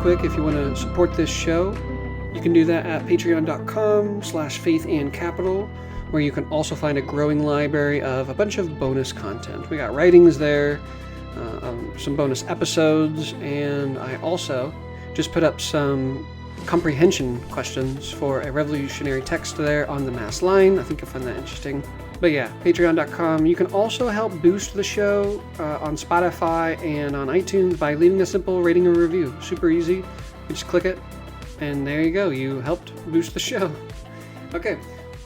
quick, if you want to support this show, you can do that at patreon.com/faithandcapital, where you can also find a growing library of a bunch of bonus content. We got writings there, some bonus episodes, and I also just put up some comprehension questions for a revolutionary text there on the mass line. I think you'll find that interesting. But yeah, patreon.com. You can also help boost the show on Spotify and on iTunes by leaving a simple rating and review. Super easy. You just click it, and there you go. You helped boost the show. Okay,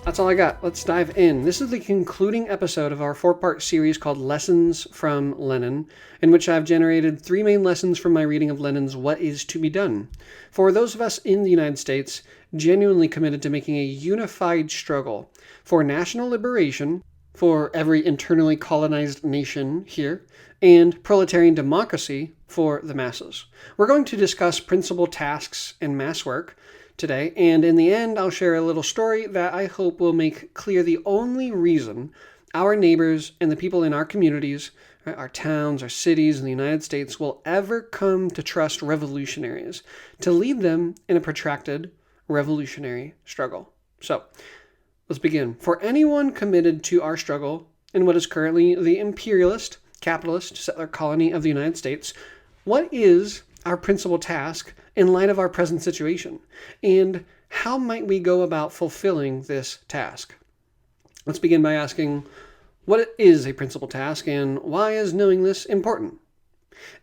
that's all I got. Let's dive in. This is the concluding episode of our 4-part series called Lessons from Lenin, in which I've generated 3 main lessons from my reading of Lenin's What Is to Be Done. For those of us in the United States genuinely committed to making a unified struggle for national liberation for every internally colonized nation here, and proletarian democracy for the masses. We're going to discuss principal tasks and mass work today, and in the end, I'll share a little story that I hope will make clear the only reason our neighbors and the people in our communities, our towns, our cities in the United States will ever come to trust revolutionaries to lead them in a protracted revolutionary struggle. So, let's begin. For anyone committed to our struggle in what is currently the imperialist, capitalist, settler colony of the United States, what is our principal task in light of our present situation? And how might we go about fulfilling this task? Let's begin by asking, what is a principal task and why is knowing this important?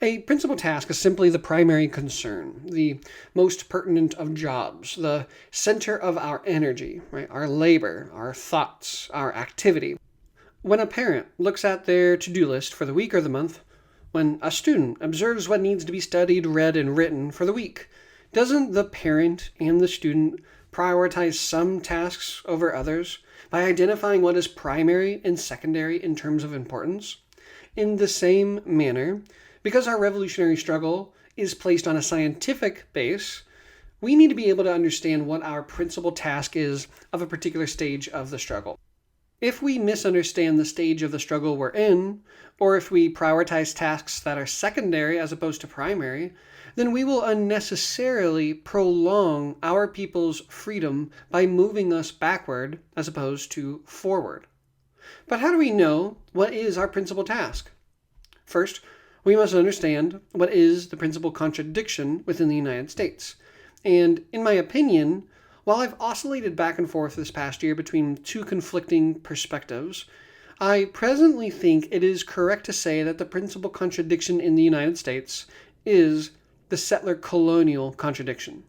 A principal task is simply the primary concern, the most pertinent of jobs, the center of our energy, right? Our labor, our thoughts, our activity. When a parent looks at their to-do list for the week or the month, when a student observes what needs to be studied, read, and written for the week, doesn't the parent and the student prioritize some tasks over others by identifying what is primary and secondary in terms of importance? In the same manner, because our revolutionary struggle is placed on a scientific base, we need to be able to understand what our principal task is of a particular stage of the struggle. If we misunderstand the stage of the struggle we're in, or if we prioritize tasks that are secondary as opposed to primary, then we will unnecessarily prolong our people's freedom by moving us backward as opposed to forward. But how do we know what is our principal task? First, we must understand what is the principal contradiction within the United States. And in my opinion, while I've oscillated back and forth this past year between 2 conflicting perspectives, I presently think it is correct to say that the principal contradiction in the United States is the settler-colonial contradiction.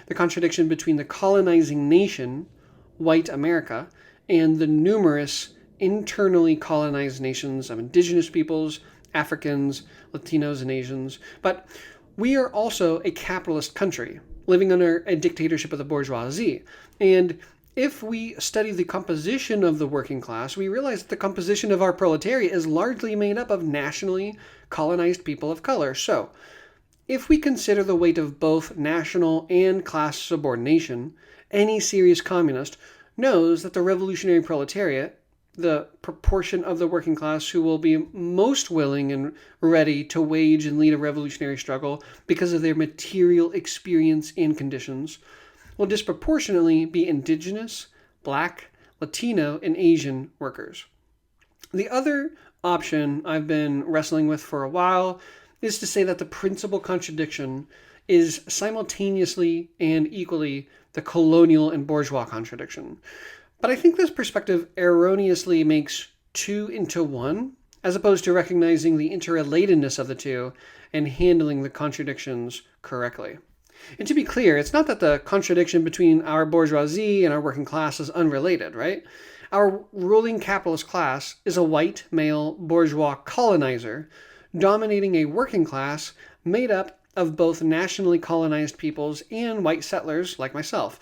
The contradiction between the colonizing nation, white America, and the numerous internally colonized nations of indigenous peoples, Africans, Latinos, and Asians. But we are also a capitalist country, living under a dictatorship of the bourgeoisie. And if we study the composition of the working class, we realize that the composition of our proletariat is largely made up of nationally colonized people of color. So, if we consider the weight of both national and class subordination, any serious communist knows that the revolutionary proletariat, the proportion of the working class who will be most willing and ready to wage and lead a revolutionary struggle because of their material experience and conditions, will disproportionately be indigenous, Black, Latino, and Asian workers. The other option I've been wrestling with for a while is to say that the principal contradiction is simultaneously and equally the colonial and bourgeois contradiction. But I think this perspective erroneously makes 2 into 1, as opposed to recognizing the interrelatedness of the 2 and handling the contradictions correctly. And to be clear, it's not that the contradiction between our bourgeoisie and our working class is unrelated, right? Our ruling capitalist class is a white, male, bourgeois colonizer dominating a working class made up of both nationally colonized peoples and white settlers like myself.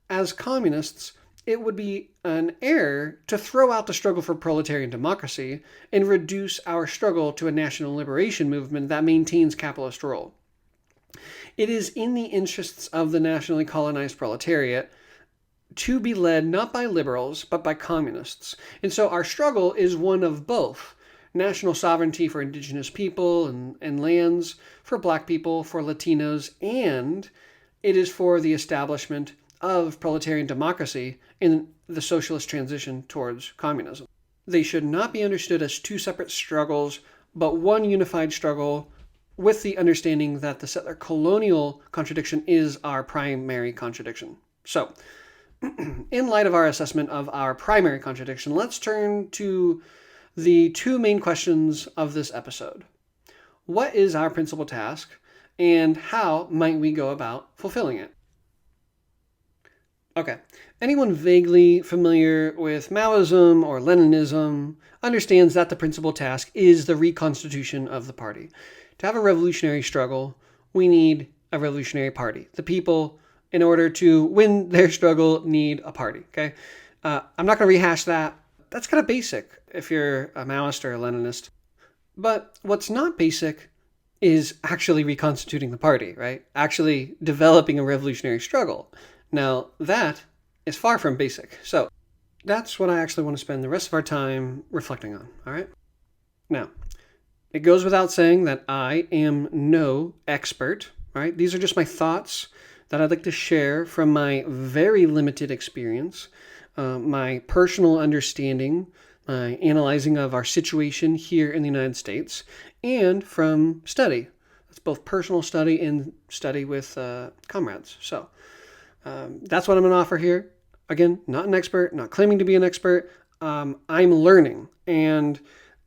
As communists, it would be an error to throw out the struggle for proletarian democracy and reduce our struggle to a national liberation movement that maintains capitalist rule. It is in the interests of the nationally colonized proletariat to be led not by liberals, but by communists. And so our struggle is one of both, national sovereignty for indigenous people and lands, for black people, for Latinos, and it is for the establishment of proletarian democracy in the socialist transition towards communism. They should not be understood as two separate struggles, but one unified struggle with the understanding that the settler colonial contradiction is our primary contradiction. So, in light of our assessment of our primary contradiction, let's turn to the two main questions of this episode. What is our principal task, and how might we go about fulfilling it? Okay, anyone vaguely familiar with Maoism or Leninism understands that the principal task is the reconstitution of the party. To have a revolutionary struggle, we need a revolutionary party. The people, in order to win their struggle, need a party, okay? I'm not going to rehash that. That's kind of basic if you're a Maoist or a Leninist. But what's not basic is actually reconstituting the party, right? Actually developing a revolutionary struggle. Now, that is far from basic. So that's what I actually want to spend the rest of our time reflecting on, all right? Now, it goes without saying that I am no expert, right? These are just my thoughts that I'd like to share from my very limited experience, my personal understanding, my analyzing of our situation here in the United States, and from study. That's both personal study and study with comrades. So that's what I'm going to offer here. Again, not an expert, not claiming to be an expert. I'm learning, and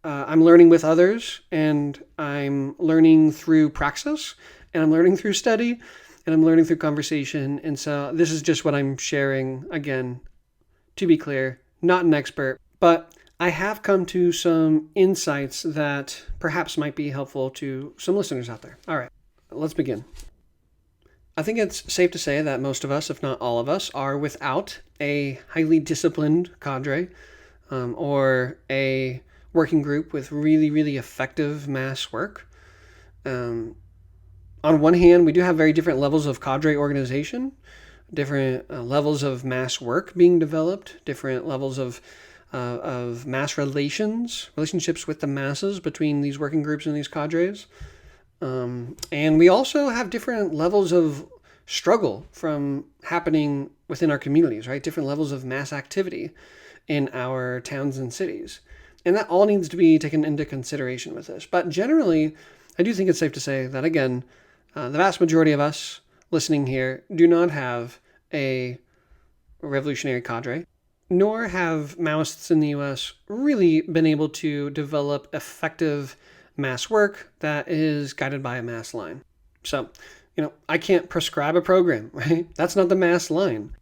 I'm learning with others, and I'm learning through praxis, and I'm learning through study, and I'm learning through conversation. And so this is just what I'm sharing. Again, to be clear, not an expert, but I have come to some insights that perhaps might be helpful to some listeners out there. All right, let's begin. I think it's safe to say that most of us, if not all of us, are without a highly disciplined cadre or a working group with really, really effective mass work. On one hand, we do have very different levels of cadre organization, different levels of mass work being developed, different levels of mass relationships with the masses between these working groups and these cadres. And we also have different levels of struggle from happening within our communities, right? Different levels of mass activity in our towns and cities. And that all needs to be taken into consideration with this. But generally, I do think it's safe to say that, again, the vast majority of us listening here do not have a revolutionary cadre, nor have Maoists in the US really been able to develop effective mass work that is guided by a mass line. So, I can't prescribe a program, right? That's not the mass line.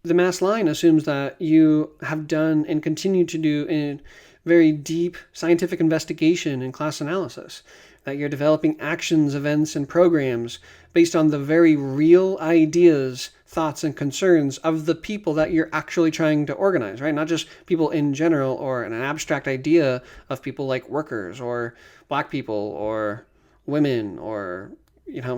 The mass line assumes that you have done and continue to do a very deep scientific investigation and class analysis, that you're developing actions, events, and programs based on the very real ideas, thoughts, and concerns of the people that you're actually trying to organize, right? Not just people in general or an abstract idea of people like workers or black people or women or,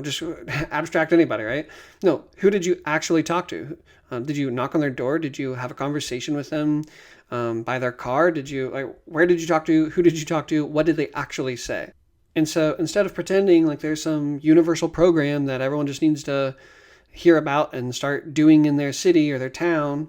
just abstract anybody, right? No, who did you actually talk to? Did you knock on their door? Did you have a conversation with them by their car? Where did you talk to? Who did you talk to? What did they actually say? And so instead of pretending like there's some universal program that everyone just needs to hear about and start doing in their city or their town,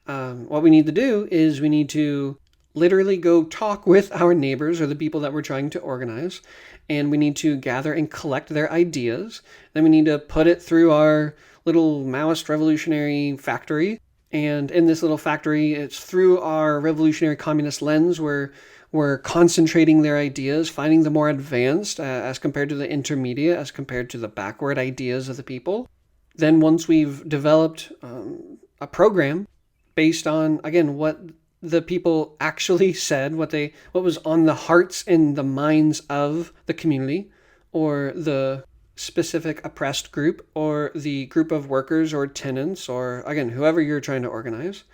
what we need to do is we need to literally go talk with our neighbors or the people that we're trying to organize, and we need to gather and collect their ideas. Then we need to put it through our little Maoist revolutionary factory. And in this little factory, it's through our revolutionary communist lens where we're concentrating their ideas, finding the more advanced as compared to the intermediate, as compared to the backward ideas of the people. Then once we've developed a program based on, again, what the people actually said, what was on the hearts and the minds of the community or the specific oppressed group or the group of workers or tenants or, again, whoever you're trying to organize,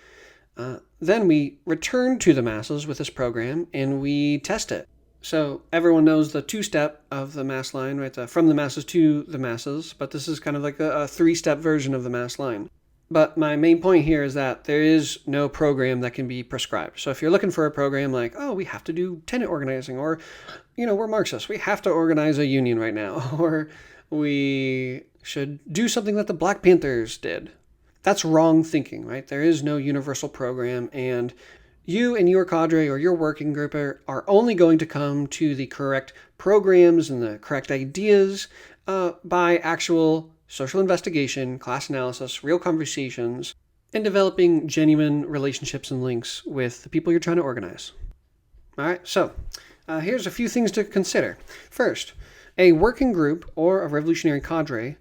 then we return to the masses with this program and we test it. So everyone knows the two-step of the mass line, right? From the masses to the masses, but this is kind of like a three-step version of the mass line. But my main point here is that there is no program that can be prescribed. So if you're looking for a program like, oh, we have to do tenant organizing, or, we're Marxists, we have to organize a union right now, or we should do something that the Black Panthers did. That's wrong thinking, right? There is no universal program, and you and your cadre or your working group are only going to come to the correct programs and the correct ideas by actual social investigation, class analysis, real conversations, and developing genuine relationships and links with the people you're trying to organize. All right, so here's a few things to consider. First, a working group or a revolutionary cadre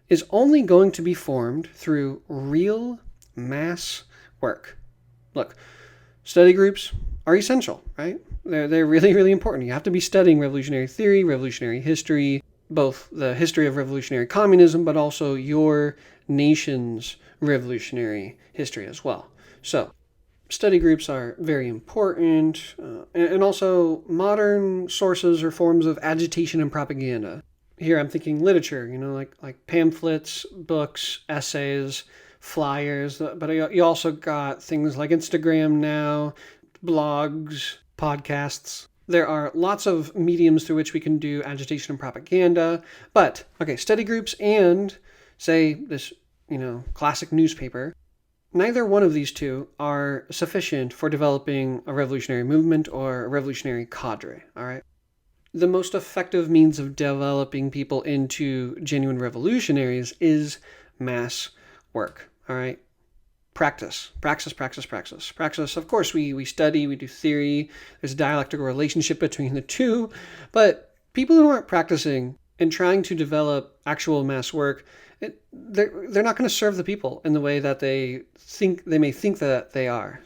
is only going to be formed through real mass work. Look, study groups are essential, right? They're really, really important. You have to be studying revolutionary theory, revolutionary history, both the history of revolutionary communism, but also your nation's revolutionary history as well. So, study groups are very important, and also modern sources or forms of agitation and propaganda. Here I'm thinking literature, like pamphlets, books, essays, flyers, but you also got things like Instagram now, blogs, podcasts. There are lots of mediums through which we can do agitation and propaganda, but, study groups and, say, this, classic newspaper, neither one of these two are sufficient for developing a revolutionary movement or a revolutionary cadre, all right? The most effective means of developing people into genuine revolutionaries is mass work, all right? Practice. Of course, we study, we do theory, there's a dialectical relationship between the two, but people who aren't practicing and trying to develop actual mass work, they're not going to serve the people in the way that they may think that they are.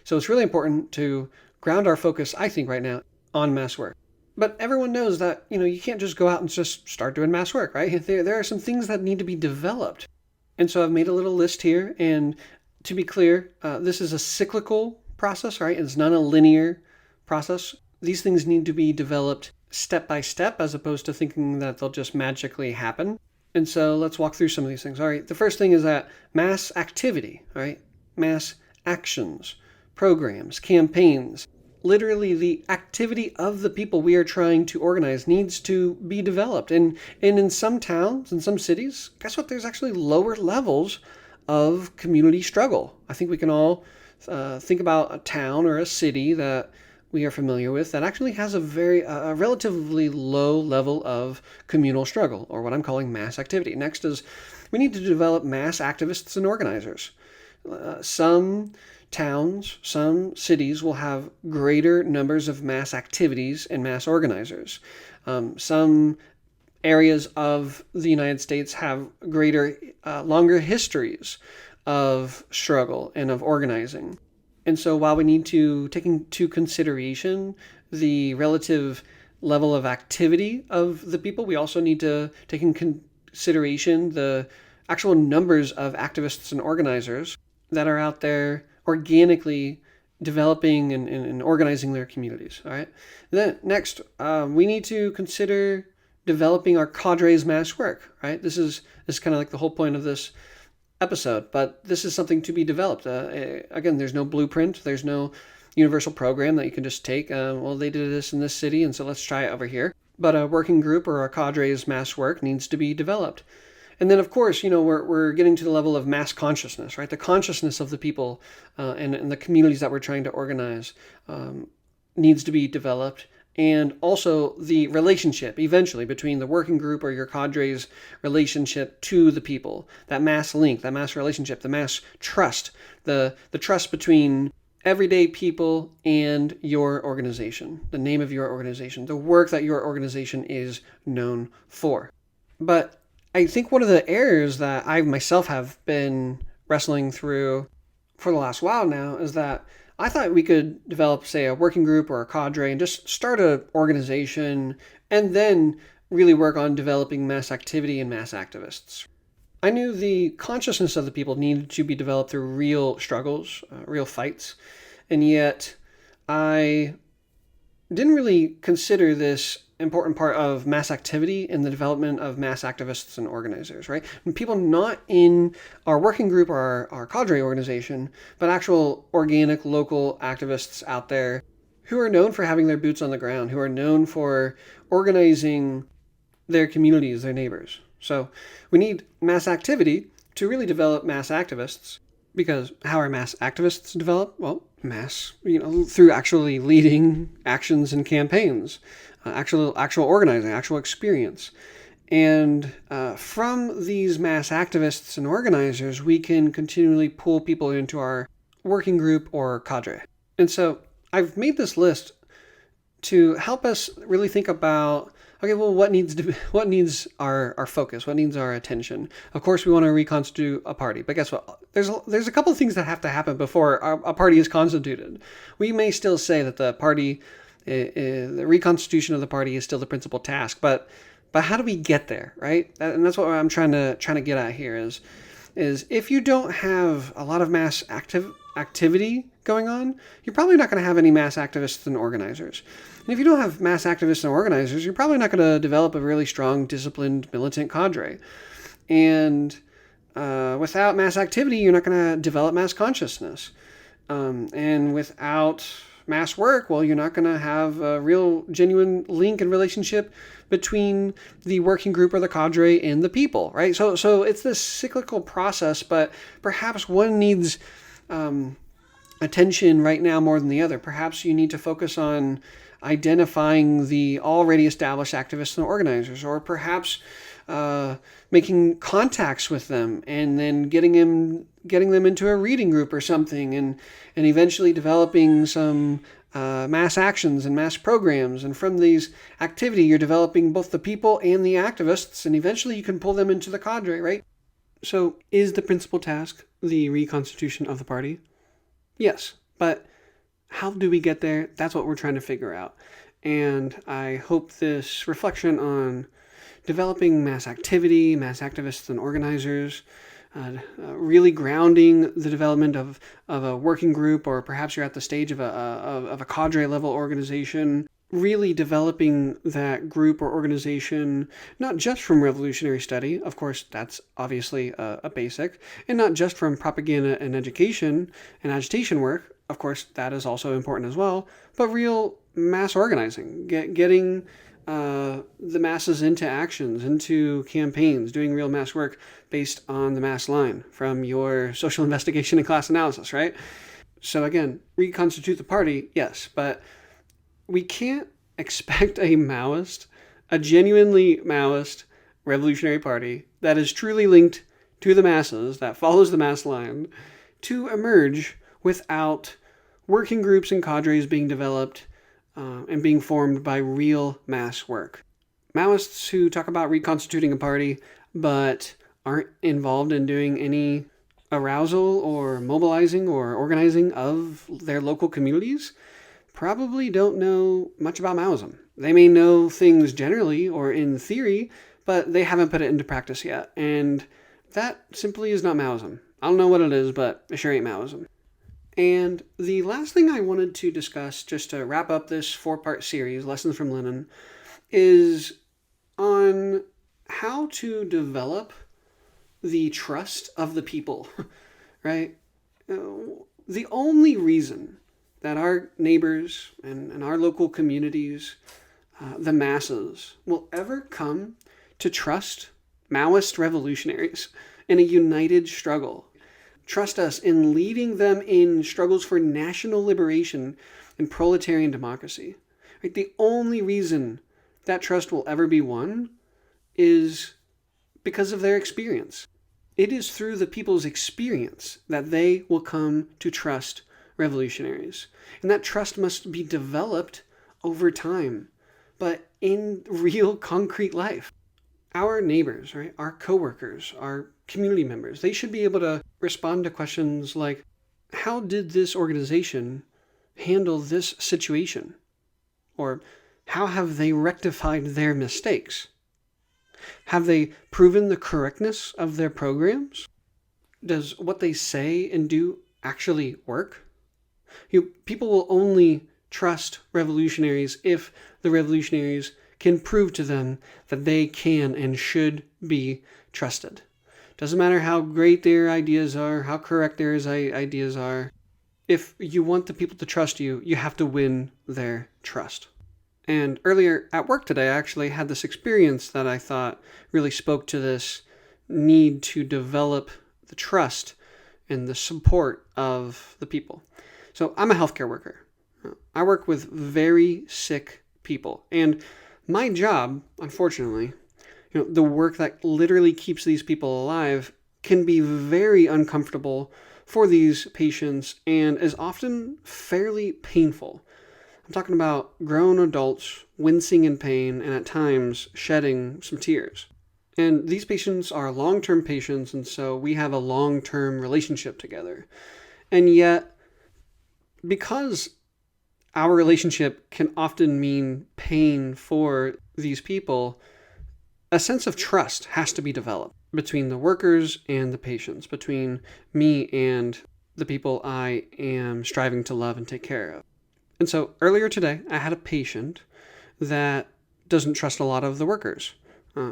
So it's really important to ground our focus, I think, right now on mass work. But everyone knows that, you can't just go out and just start doing mass work, right? There are some things that need to be developed. And so I've made a little list here, and to be clear, this is a cyclical process, right? It's not a linear process. These things need to be developed step by step as opposed to thinking that they'll just magically happen. And so let's walk through some of these things. All right, the first thing is that mass activity, right? Mass actions, programs, campaigns, literally the activity of the people we are trying to organize needs to be developed. And in some towns, in some cities, guess what? There's actually lower levels of community struggle. I think we can all think about a town or a city that we are familiar with that actually has a relatively low level of communal struggle, or what I'm calling mass activity. Next is we need to develop mass activists and organizers. Some towns, some cities will have greater numbers of mass activities and mass organizers. Some areas of the United States have longer histories of struggle and of organizing. And so while we need to take into consideration the relative level of activity of the people, we also need to take in consideration the actual numbers of activists and organizers that are out there organically developing and organizing their communities. All right. Then next, we need to consider developing our cadre's mass work. Right. This is kind of like the whole point of this episode, but this is something to be developed. Again, there's no blueprint. There's no universal program that you can just take. Well, they did this in this city, and so let's try it over here. But a working group or a cadre's mass work needs to be developed. And then, of course, we're getting to the level of mass consciousness, right? The consciousness of the people and the communities that we're trying to organize needs to be developed. And also the relationship, eventually, between the working group or your cadre's relationship to the people. That mass link, that mass relationship, the mass trust, the trust between everyday people and your organization, the name of your organization, the work that your organization is known for. But I think one of the errors that I myself have been wrestling through for the last while now is that I thought we could develop, say, a working group or a cadre and just start an organization and then really work on developing mass activity and mass activists. I knew the consciousness of the people needed to be developed through real struggles, real fights, and yet I didn't really consider this important part of mass activity in the development of mass activists and organizers, right? And people not in our working group or our cadre organization, but actual organic local activists out there who are known for having their boots on the ground, who are known for organizing their communities, their neighbors. So we need mass activity to really develop mass activists. Because how are mass activists developed? Well, through actually leading actions and campaigns, actual organizing, actual experience. And from these mass activists and organizers, we can continually pull people into our working group or cadre. And so I've made this list to help us really think about, okay, well, what needs our focus? What needs our attention? Of course, we want to reconstitute a party, but guess what? There's a couple of things that have to happen before a party is constituted. We may still say that the party, the reconstitution of the party is still the principal task, but how do we get there, right? And that's what I'm trying to get at here is if you don't have a lot of mass activity going on, you're probably not going to have any mass activists and organizers. And if you don't have mass activists and organizers, you're probably not going to develop a really strong, disciplined, militant cadre. And without mass activity, you're not going to develop mass consciousness. And without mass work, well, you're not going to have a real, genuine link and relationship between the working group or the cadre and the people, right? So it's this cyclical process, but perhaps one needs attention right now more than the other. Perhaps you need to focus on identifying the already established activists and organizers, or perhaps making contacts with them and then getting them into a reading group or something, and eventually developing some mass actions and mass programs. And from these activity, you're developing both the people and the activists, and eventually you can pull them into the cadre, right? So is the principal task the reconstitution of the party? Yes, but how do we get there? That's what we're trying to figure out. And I hope this reflection on developing mass activity, mass activists and organizers, really grounding the development of a working group, or perhaps you're at the stage of a cadre level organization, really developing that group or organization, not just from revolutionary study, of course, that's obviously a basic, and not just from propaganda and education and agitation work, of course, that is also important as well, but real mass organizing, getting the masses into actions, into campaigns, doing real mass work based on the mass line from your social investigation and class analysis, right? So again, reconstitute the party, yes, but we can't expect a genuinely Maoist revolutionary party that is truly linked to the masses, that follows the mass line, to emerge without working groups and cadres being developed and being formed by real mass work. Maoists who talk about reconstituting a party but aren't involved in doing any arousal or mobilizing or organizing of their local communities probably don't know much about Maoism. They may know things generally or in theory, but they haven't put it into practice yet. And that simply is not Maoism. I don't know what it is, but it sure ain't Maoism. And the last thing I wanted to discuss, just to wrap up this 4-part series, Lessons from Lenin, is on how to develop the trust of the people, right? The only reason that our neighbors and our local communities, the masses, will ever come to trust Maoist revolutionaries in a united struggle, trust us in leading them in struggles for national liberation and proletarian democracy. Right? The only reason that trust will ever be won is because of their experience. It is through the people's experience that they will come to trust revolutionaries. And that trust must be developed over time, but in real concrete life. Our neighbors, right, our coworkers, our community members, they should be able to respond to questions like, how did this organization handle this situation? Or how have they rectified their mistakes? Have they proven the correctness of their programs? Does what they say and do actually work? People will only trust revolutionaries if the revolutionaries can prove to them that they can and should be trusted. Doesn't matter how great their ideas are, how correct their ideas are. If you want the people to trust you, you have to win their trust. And earlier at work today, I actually had this experience that I thought really spoke to this need to develop the trust and the support of the people. So I'm a healthcare worker. I work with very sick people. And my job, unfortunately, the work that literally keeps these people alive can be very uncomfortable for these patients and is often fairly painful. I'm talking about grown adults wincing in pain and at times shedding some tears. And these patients are long-term patients, and so we have a long-term relationship together. And yet, because our relationship can often mean pain for these people, a sense of trust has to be developed between the workers and the patients, between me and the people I am striving to love and take care of. And so earlier today, I had a patient that doesn't trust a lot of the workers.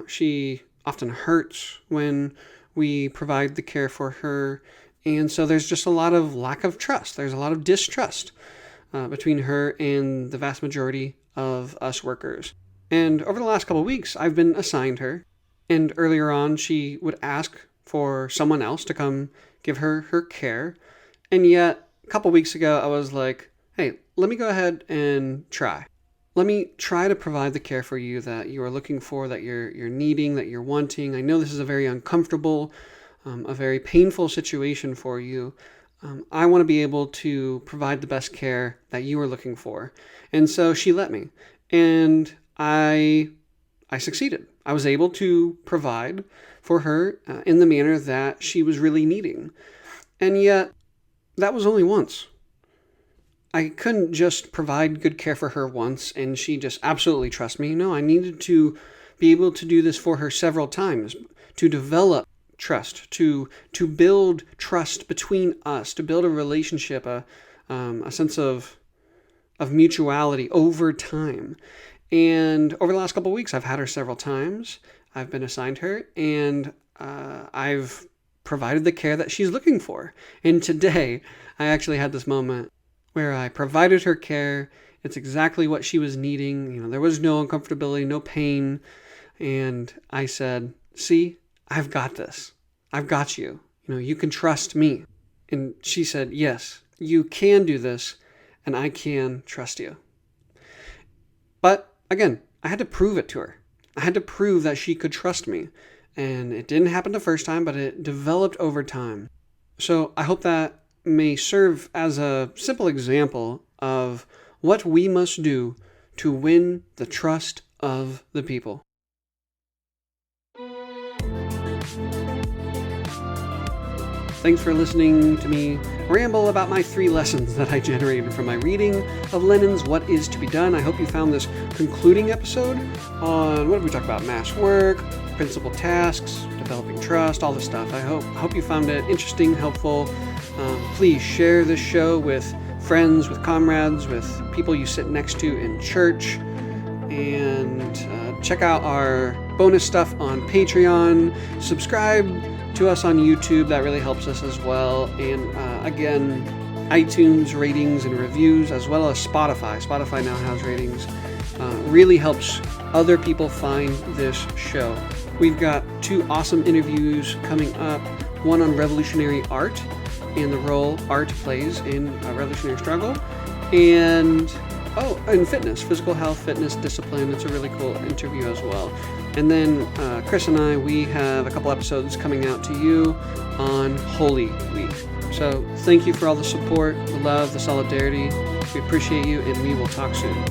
She often hurts when we provide the care for her. And so there's just a lot of lack of trust. There's a lot of distrust between her and the vast majority of us workers. And over the last couple of weeks, I've been assigned her. And earlier on, she would ask for someone else to come give her her care. And yet, a couple of weeks ago, I was like, hey, let me go ahead and try. Let me try to provide the care for you that you are looking for, that you're needing, that you're wanting. I know this is a very uncomfortable, a very painful situation for you. I want to be able to provide the best care that you are looking for. And so she let me. And I succeeded. I was able to provide for her in the manner that she was really needing. And yet, that was only once. I couldn't just provide good care for her once and she just absolutely trust me. No, I needed to be able to do this for her several times, to develop trust, to build trust between us, to build a relationship, a sense of mutuality over time. And over the last couple of weeks, I've had her several times. I've been assigned her, and I've provided the care that she's looking for. And today, I actually had this moment where I provided her care. It's exactly what she was needing. There was no uncomfortability, no pain. And I said, see, I've got this. I've got you. You can trust me. And she said, yes, you can do this, and I can trust you. But again, I had to prove it to her. I had to prove that she could trust me. And it didn't happen the first time, but it developed over time. So I hope that may serve as a simple example of what we must do to win the trust of the people. Thanks for listening to me ramble about my 3 lessons that I generated from my reading of Lenin's What Is to Be Done. I hope you found this concluding episode on, what did we talk about? Mass work, principal tasks, developing trust, all this stuff. I hope you found it interesting, helpful. Please share this show with friends, with comrades, with people you sit next to in church. And check out our bonus stuff on Patreon. Subscribe to us on YouTube. That really helps us as well. And again, iTunes ratings and reviews, as well as Spotify. Spotify now has ratings. Really helps other people find this show. We've got 2 awesome interviews coming up. One on revolutionary art and the role art plays in a revolutionary struggle. And fitness, physical health, fitness, discipline. It's a really cool interview as well. And then Chris and I, we have a couple episodes coming out to you on Holy Week. So thank you for all the support, the love, the solidarity. We appreciate you, and we will talk soon.